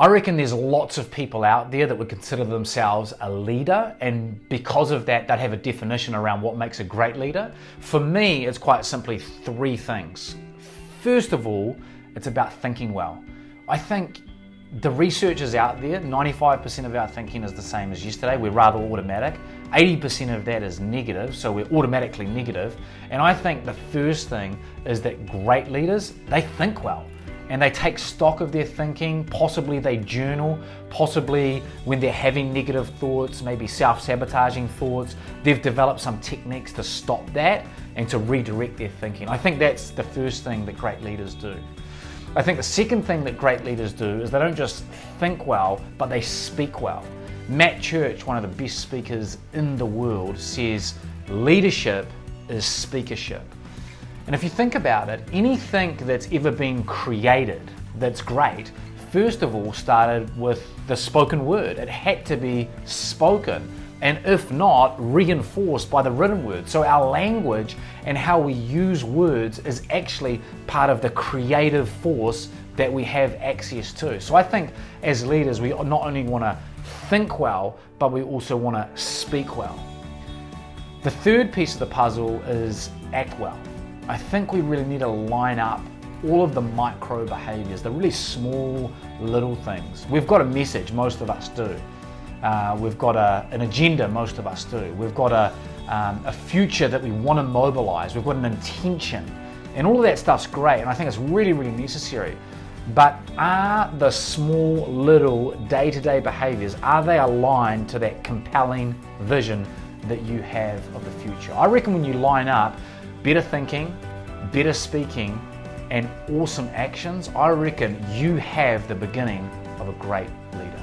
I reckon there's lots of people out there that would consider themselves a leader, and because of that, they'd have a definition around what makes a great leader. For me, it's quite simply three things. First of all, it's about thinking well. I think the research is out there. 95% of our thinking is the same as yesterday. We're rather automatic. 80% of that is negative, so we're automatically negative. And I think the first thing is that great leaders, they think well. And they take stock of their thinking, possibly they journal, possibly when they're having negative thoughts, maybe self-sabotaging thoughts, they've developed some techniques to stop that and to redirect their thinking. I think that's the first thing that great leaders do. I think the second thing that great leaders do is they don't just think well, but they speak well. Matt Church, one of the best speakers in the world, says leadership is speakership. And if you think about it, anything that's ever been created that's great, first of all started with the spoken word. It had to be spoken, and if not, reinforced by the written word. So our language and how we use words is actually part of the creative force that we have access to. So I think as leaders, we not only want to think well, but we also want to speak well. The third piece of the puzzle is act well. I think we really need to line up all of the micro behaviors, the really small little things. We've got a message, most of us do. We've got an agenda, most of us do. We've got a future that we want to mobilize. We've got an intention. And all of that stuff's great, and I think it's really, really necessary. But are the small little day-to-day behaviors, are they aligned to that compelling vision that you have of the future? I reckon when you line up better thinking, better speaking, and awesome actions, I reckon you have the beginning of a great leader.